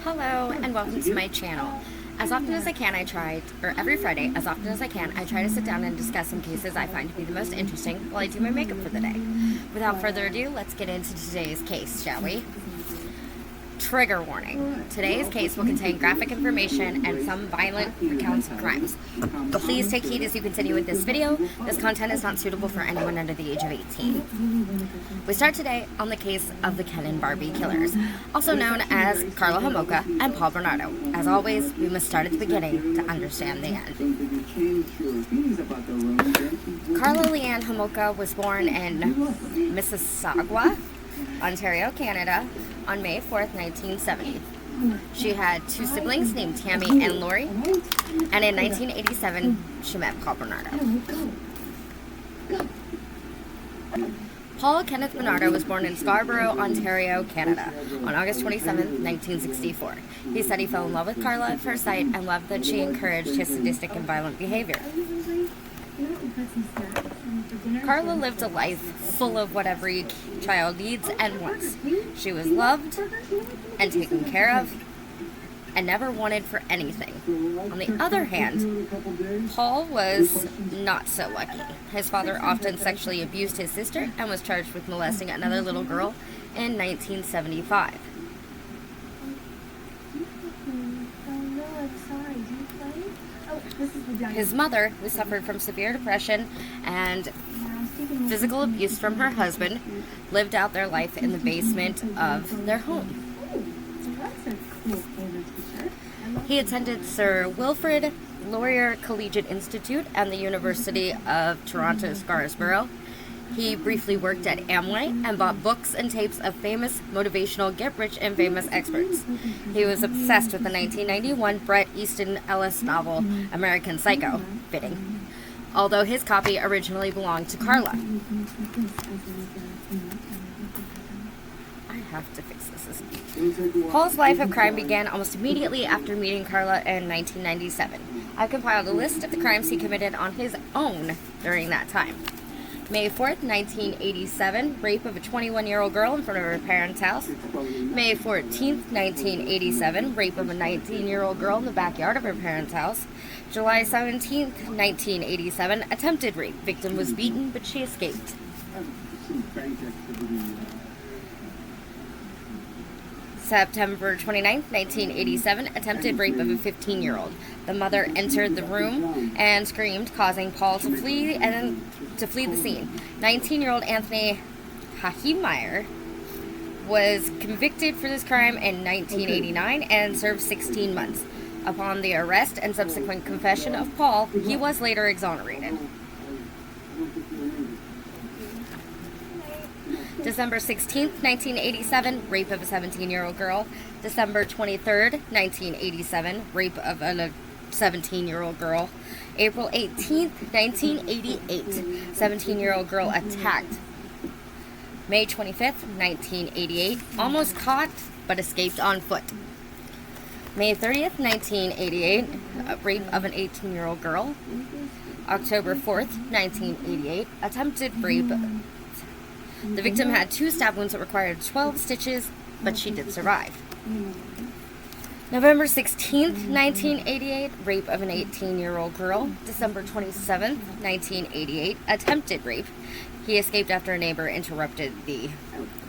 Hello and welcome to my channel. As often as I can, every Friday, as often as I can, I try to sit down and discuss some cases I find to be the most interesting while I do my makeup for the day. Without further ado, let's get into today's case, shall we? Trigger warning. Today's case will contain graphic information and some violent recounts of crimes. Please take heed as you continue with this video. This content is not suitable for anyone under the age of 18. We start today on the case of the Ken Barbie Killers, also known as Karla Homolka and Paul Bernado. As always, we must start at the beginning to understand the end. Karla Leanne Homolka was born in Mississauga, Ontario, Canada, on May 4th, 1970. She had two siblings named Tammy and Lori, and in 1987, she met Paul Bernado. Paul Kenneth Bernado was born in Scarborough, Ontario, Canada, on August 27, 1964. He said he fell in love with Karla at first sight and loved that she encouraged his sadistic and violent behavior. Karla lived a life full of what every child needs and wants. She was loved and taken care of and never wanted for anything. On the other hand, Paul was not so lucky. His father often sexually abused his sister and was charged with molesting another little girl in 1975. His mother, who suffered from severe depression and physical abuse from her husband, lived out their life in the basement of their home. He attended Sir Wilfrid Laurier Collegiate Institute and the University of Toronto Scarborough. He briefly worked at Amway and bought books and tapes of famous motivational get-rich-and-famous experts. He was obsessed with the 1991 Bret Easton Ellis novel American Psycho, fitting, although his copy originally belonged to Karla. I have to fix this. Paul's life of crime began almost immediately after meeting Karla in 1997. I've compiled a list of the crimes he committed on his own during that time. May 4th, 1987, rape of a 21-year-old girl in front of her parents' house. May 14th, 1987, rape of a 19-year-old girl in the backyard of her parents' house. July 17th, 1987, attempted rape. Victim was beaten, but she escaped. September 29th, 1987, attempted rape of a 15-year-old. The mother entered the room and screamed, causing Paul to flee the scene. 19-year-old Anthony Hahimire was convicted for this crime in 1989 and served 16 months. Upon the arrest and subsequent confession of Paul, he was later exonerated. December 16th, 1987, rape of a 17-year-old girl. December 23rd, 1987, rape of a 17-year-old girl. April 18th, 1988, 17-year-old girl attacked. May 25th, 1988, almost caught but escaped on foot. May 30th, 1988, rape of an 18-year-old girl. October 4th, 1988, attempted rape. The victim had 2 stab wounds that required 12 stitches, but she did survive. November 16th, 1988, rape of an 18-year-old girl. December 27th, 1988, attempted rape. He escaped after a neighbor interrupted the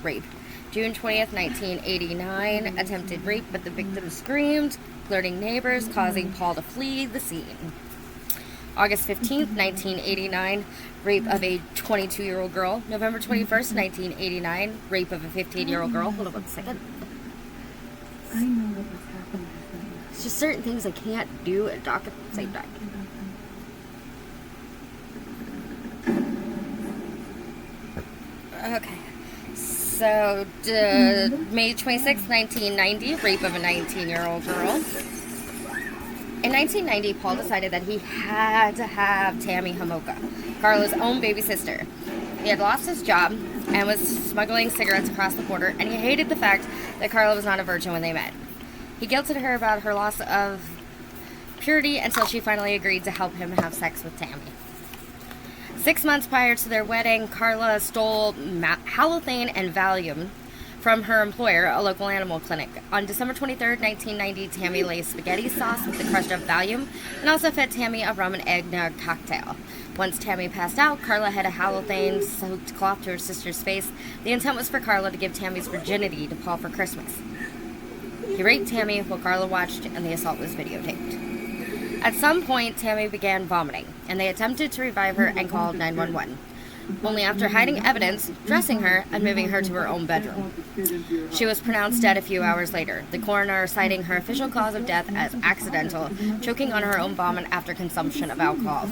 rape. June 20th, 1989, attempted rape, but the victim screamed, alerting neighbors, causing Paul to flee the scene. August 15th, 1989, rape of a 22-year-old girl. November 21st, 1989, rape of a 15-year-old girl. Hold on 1 second. I know what's happening. It's just certain things I can't do at the same time. Okay. So, May 26th, 1990, rape of a 19-year-old girl. In 1990, Paul decided that he had to have Tammy Homolka, Karla's own baby sister. He had lost his job and was smuggling cigarettes across the border, and he hated the fact that Karla was not a virgin when they met. He guilted her about her loss of purity until she finally agreed to help him have sex with Tammy. 6 months prior to their wedding, Karla stole halothane and Valium from her employer, a local animal clinic. On December 23rd, 1990, Tammy laced spaghetti sauce with the crushed up Valium and also fed Tammy a rum and eggnog cocktail. Once Tammy passed out, Karla had a halothane-soaked cloth to her sister's face. The intent was for Karla to give Tammy's virginity to Paul for Christmas. He raped Tammy while Karla watched, and the assault was videotaped. At some point, Tammy began vomiting, and they attempted to revive her and called 911. Only after hiding evidence, dressing her, and moving her to her own bedroom. She was pronounced dead a few hours later, the coroner citing her official cause of death as accidental, choking on her own vomit after consumption of alcohol.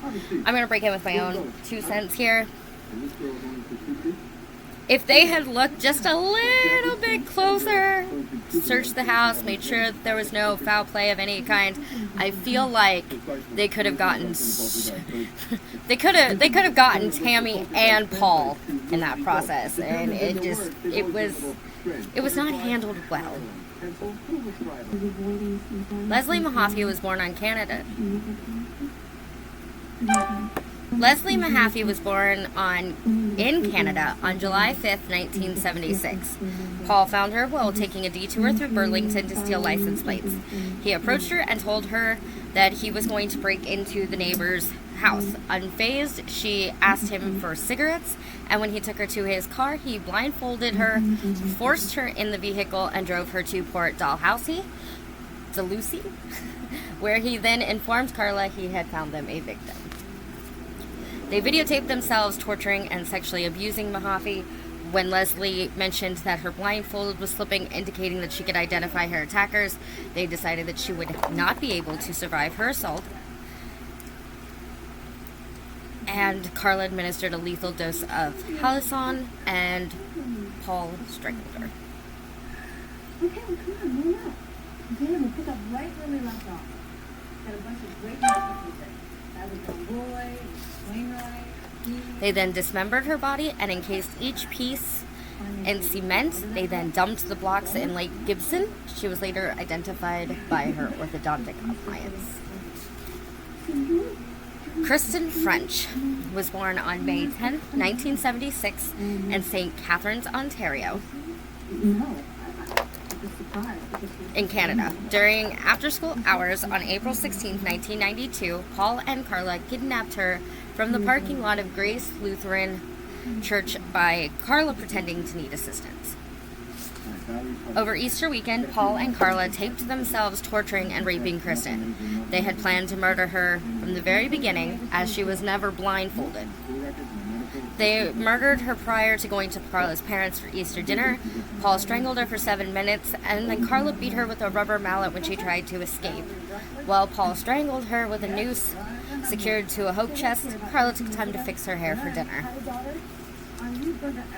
I'm going to break in with my own 2 cents here. If they had looked just a little bit closer, searched the house, made sure that there was no foul play of any kind, I feel like they could have gotten they could have gotten Tammy and Paul in that process, and it was not handled well. Leslie Mahaffey was born in Canada on July 5th, 1976. Paul found her while taking a detour through Burlington to steal license plates. He approached her and told her that he was going to break into the neighbor's house. Unfazed, she asked him for cigarettes, and when he took her to his car, he blindfolded her, forced her in the vehicle, and drove her to Port Dalhousie, where he then informed Karla he had found them a victim. They videotaped themselves torturing and sexually abusing Mahaffey. When Leslie mentioned that her blindfold was slipping, indicating that she could identify her attackers, they decided that she would not be able to survive her assault. And Karla administered a lethal dose of Halcyon, and Paul strangled her. Okay, well, come on, roll up. Okay, we'll pick up right where we left off. Got a bunch of great music. That was the boy, Wainwright. They then dismembered her body and encased each piece in cement. They then dumped the blocks in Lake Gibson. She was later identified by her orthodontic appliance. Kristen French was born on May 10, 1976 in St. Catharines, Ontario, in Canada. During after-school hours on April 16, 1992, Paul and Karla kidnapped her from the parking lot of Grace Lutheran Church by Karla pretending to need assistance. Over Easter weekend, Paul and Karla taped themselves torturing and raping Kristen. They had planned to murder her from the very beginning, as she was never blindfolded. They murdered her prior to going to Karla's parents for Easter dinner. Paul strangled her for 7 minutes, and then Karla beat her with a rubber mallet when she tried to escape. While Paul strangled her with a noose secured to a hope chest, Karla took time to fix her hair for dinner.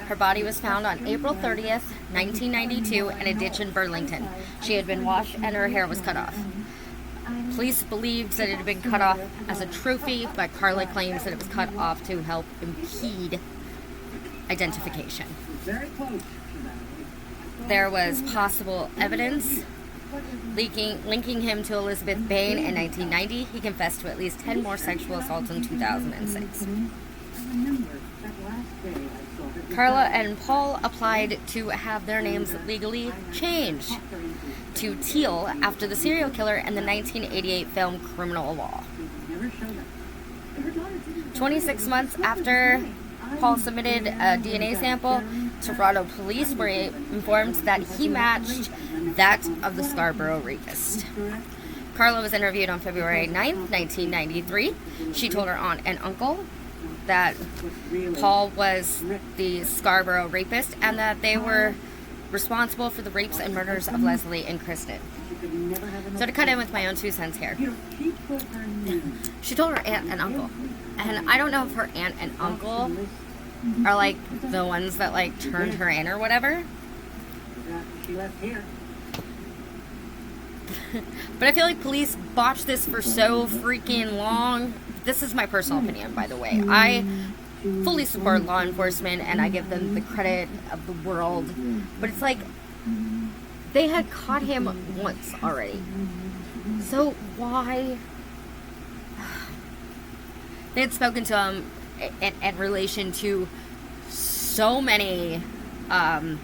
Her body was found on April 30th, 1992 in a ditch in Burlington. She had been washed and her hair was cut off. Police believed that it had been cut off as a trophy, but Karla claims that it was cut off to help impede identification. There was possible evidence linking him to Elizabeth Bain in 1990. He confessed to at least 10 more sexual assaults in 2006. Karla and Paul applied to have their names legally changed to Teal after the serial killer in the 1988 film Criminal Law. 26 months after Paul submitted a DNA sample, Toronto police were informed that he matched that of the Scarborough rapist. Karla was interviewed on February 9th, 1993. She told her aunt and uncle that Paul was the Scarborough rapist and that they were responsible for the rapes and murders of Leslie and Kristen. So to cut in with my own 2 cents here, she told her aunt and uncle, and I don't know if her aunt and uncle are like the ones that like turned her in or whatever. But I feel like police botched this for so freaking long. This is my personal opinion, by the way. I fully support law enforcement and I give them the credit of the world. But it's like, they had caught him once already. So why? They had spoken to him in relation to so many So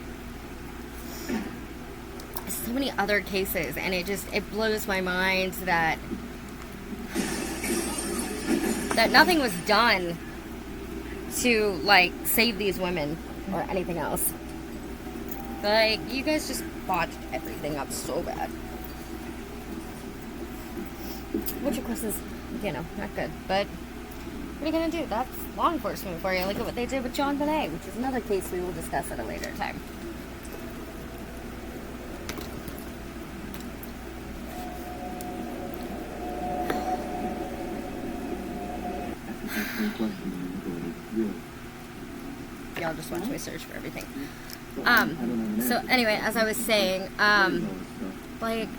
many other cases, and it blows my mind that nothing was done to, like, save these women or anything else. Like, you guys just botched everything up so bad. Which, of course, is, not good. But what are you going to do? That's law enforcement for you. Look at what they did with John Bonet, which is another case we will discuss at a later time. Y'all just watch me search for everything. So anyway, as I was saying, like,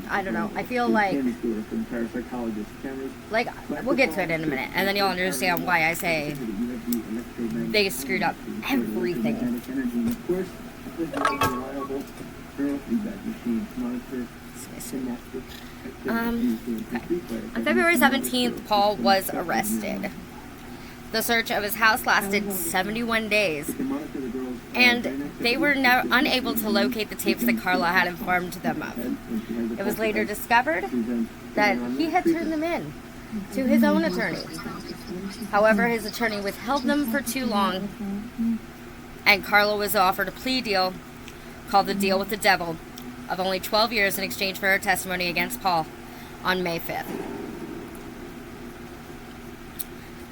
I don't know, I feel like we'll get to it in a minute, and then you'll understand why I say they screwed up everything. Okay. On February 17th, Paul was arrested. The search of his house lasted 71 days, and they were unable to locate the tapes that Karla had informed them of. It was later discovered that he had turned them in to his own attorney. However, his attorney withheld them for too long, and Karla was offered a plea deal called the Deal with the Devil of only 12 years in exchange for her testimony against Paul on May 5th.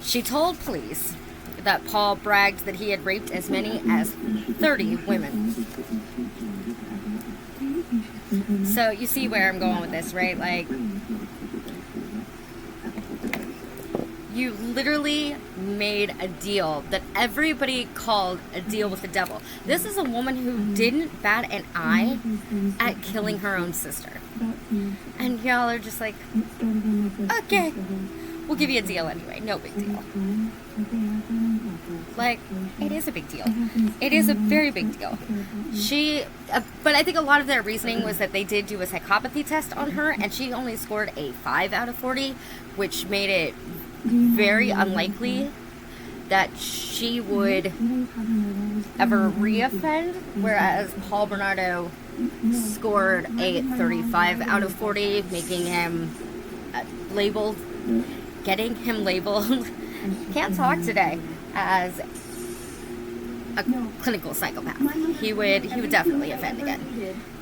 She told police that Paul bragged that he had raped as many as 30 women. So you see where I'm going with this, right? Like, you literally made a deal that everybody called a deal with the devil. This is a woman who didn't bat an eye at killing her own sister. And y'all are just like, okay, we'll give you a deal anyway. No big deal. Like, it is a big deal. It is a very big deal. But I think a lot of their reasoning was that they did do a psychopathy test on her, and she only scored a 5 out of 40, which made it very unlikely that she would ever reoffend, whereas Paul Bernado scored a 35 out of 40, making him labeled, getting him labeled, can't talk today, as a clinical psychopath. He would definitely offend again.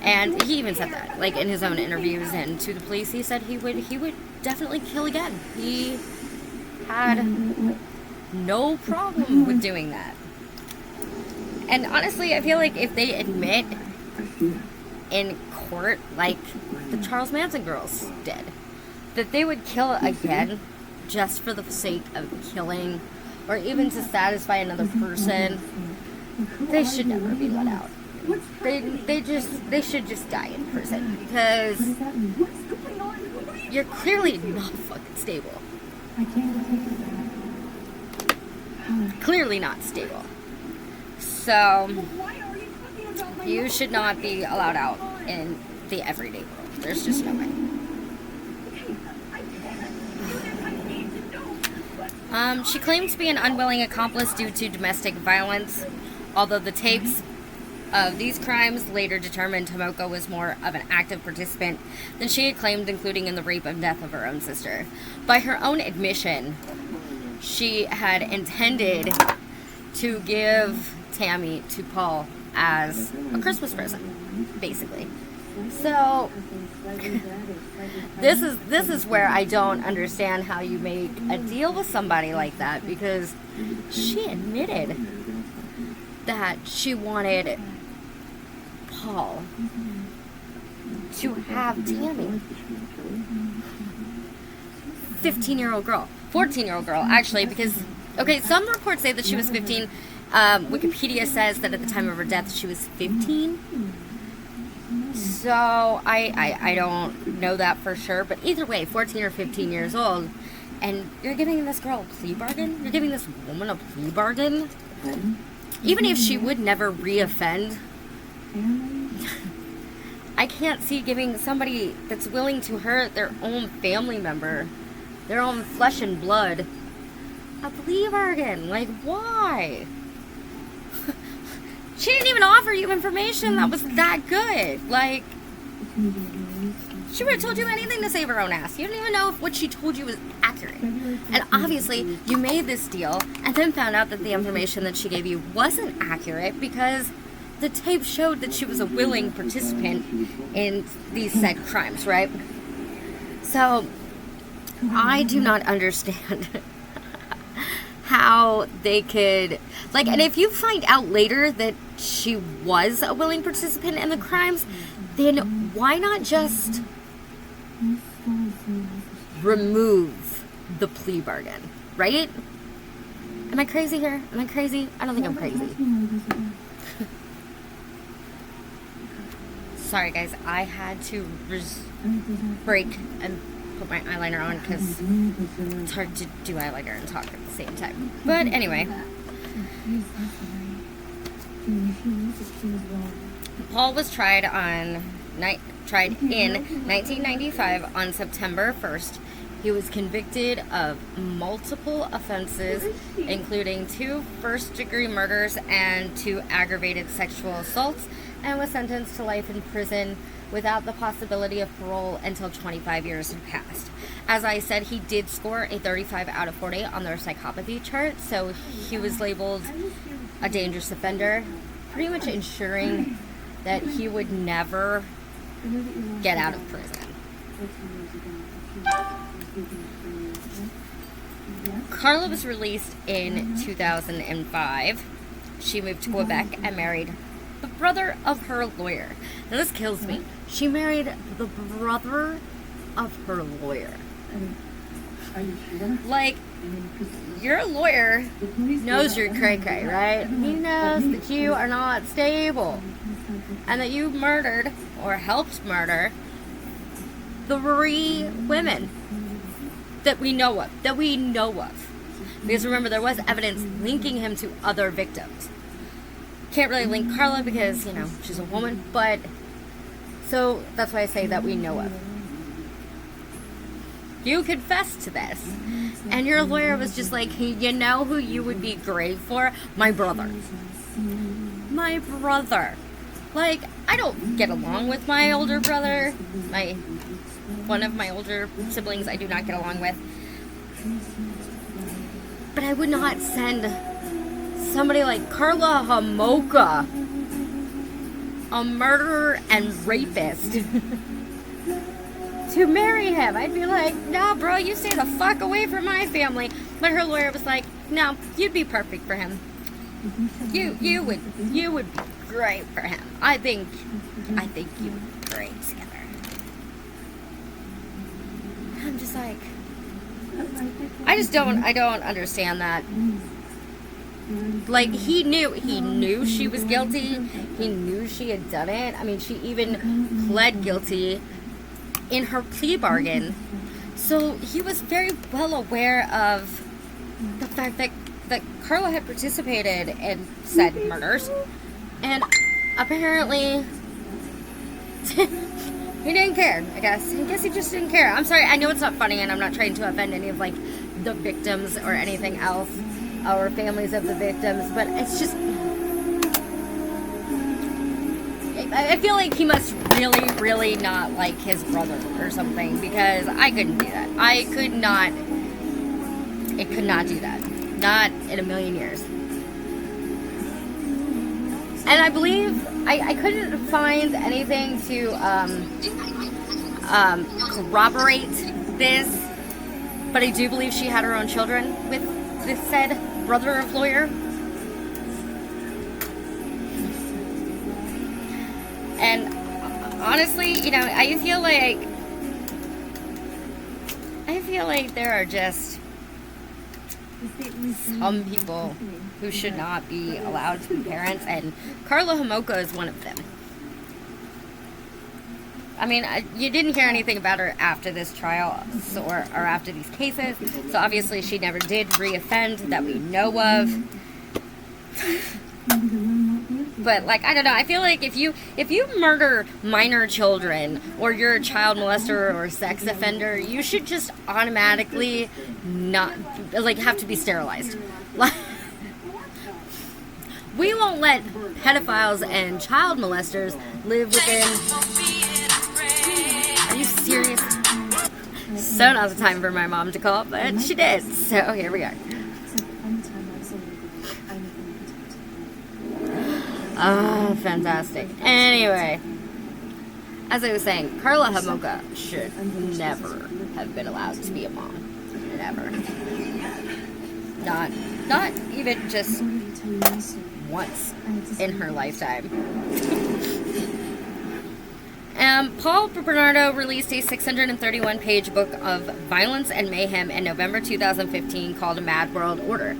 And he even said that, like, in his own interviews and to the police, he said he would definitely kill again. He had no problem with doing that. And honestly, I feel like if they admit in court, like the Charles Manson girls did, that they would kill again just for the sake of killing, or even to satisfy another person, they should never be let out. They should just die in prison, because you're clearly not fucking stable. Clearly not stable. So you should not be allowed out in the everyday world. There's just no way. She claimed to be an unwilling accomplice due to domestic violence, although the tapes of these crimes later determined Homolka was more of an active participant than she had claimed, including in the rape and death of her own sister. By her own admission, she had intended to give Tammy to Paul as a Christmas present, basically. So this is where I don't understand how you make a deal with somebody like that, because she admitted that she wanted Paul to have Tammy. 15-year-old girl. 14-year-old girl, actually, because, okay, some reports say that she was 15. Wikipedia says that at the time of her death, she was 15. So, I don't know that for sure, but either way, 14 or 15 years old, and you're giving this girl a plea bargain? You're giving this woman a plea bargain? Even if she would never reoffend, I can't see giving somebody that's willing to hurt their own family member, their own flesh and blood, a plea bargain. Like, why? She didn't even offer you information that was that good. Like, she would have told you anything to save her own ass. You didn't even know if what she told you was accurate. And obviously, you made this deal and then found out that the information that she gave you wasn't accurate because the tape showed that she was a willing participant in these said crimes, right? So, I do not understand how they could, like, and if you find out later that she was a willing participant in the crimes, then why not just remove the plea bargain, right? Am I crazy here? Am I crazy? I don't think I'm crazy. Sorry guys, I had to break and put my eyeliner on because it's hard to do eyeliner and talk at the same time. But anyway, Paul was tried in 1995 on September 1st. He was convicted of multiple offenses, including 2 first-degree murders and 2 aggravated sexual assaults, and was sentenced to life in prison without the possibility of parole until 25 years had passed. As I said, he did score a 35 out of 40 on their psychopathy chart, so he was labeled a dangerous offender, pretty much ensuring that he would never get out of prison. Karla was released in 2005. She moved to Quebec and married the brother of her lawyer. Now this kills me. She married the brother of her lawyer. Like, your lawyer knows you're cray-cray, right? He knows that you are not stable and that you murdered or helped murder 3 women that we know of. Because remember, there was evidence linking him to other victims. Can't really link Karla because, you know, she's a woman, but so that's why I say that we know of. You confessed to this, and your lawyer was just like, hey, you know who you would be great for? My brother. My brother. Like, I don't get along with my older brother. One of my older siblings I do not get along with. But I would not send somebody like Karla Homolka, a murderer and rapist, to marry him. I'd be like, nah, bro, you stay the fuck away from my family. But her lawyer was like, no, you'd be perfect for him. You would be great for him. I think you would be great together. I'm just like, I don't understand that. Like, he knew she was guilty. He knew she had done it. I mean, she even pled guilty in her plea bargain. So he was very well aware of the fact that Karla had participated in said murders. And apparently he didn't care, I guess. I guess he just didn't care. I'm sorry, I know it's not funny and I'm not trying to offend any of, like, the victims or anything else, or families of the victims, but it's just, I feel like he must really, really not like his brother or something, because I couldn't do that. I could not do that. Not in a million years. And I believe, I couldn't find anything to corroborate this, but I do believe she had her own children with this said brother of lawyer. And honestly, you know, I feel like there are just some people who should not be allowed to be parents, and Karla Homolka is one of them. I mean, you didn't hear anything about her after this trial, or after these cases, so obviously she never did reoffend that we know of. But, like, I don't know, I feel like if you murder minor children, or you're a child molester or a sex offender, you should just automatically not, like, have to be sterilized. We won't let pedophiles and child molesters live within... Are you serious? So not the time for my mom to call, but she did. So here we are. Oh, fantastic. Anyway, as I was saying, Karla Homolka should never have been allowed to be a mom. Never. Not even just once in her lifetime. Paul Bernado released a 631-page book of violence and mayhem in November 2015 called A Mad World Order.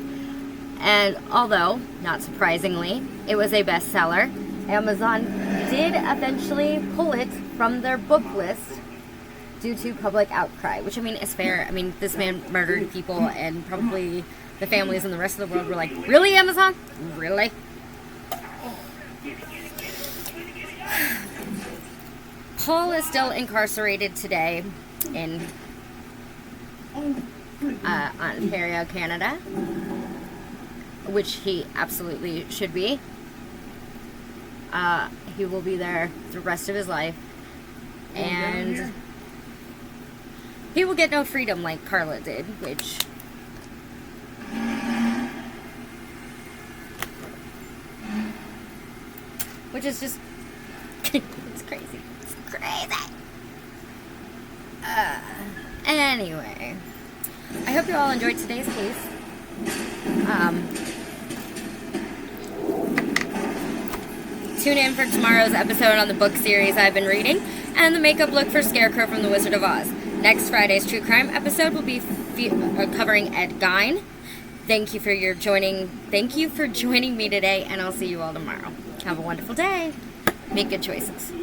And although, not surprisingly, it was a bestseller, Amazon did eventually pull it from their book list due to public outcry, which, I mean, is fair. I mean, this man murdered people, and probably the families in the rest of the world were like, really, Amazon? Really? Paul is still incarcerated today in Ontario, Canada, which he absolutely should be. He will be there the rest of his life, and he will get no freedom like Karla did, which is just it's crazy. It's crazy. Anyway, I hope you all enjoyed today's case. Tune in for tomorrow's episode on the book series I've been reading and the makeup look for Scarecrow from The Wizard of Oz. Next Friday's true crime episode will be covering Ed Gein. Thank you for joining me today, and I'll see you all tomorrow. Have a wonderful day. Make good choices.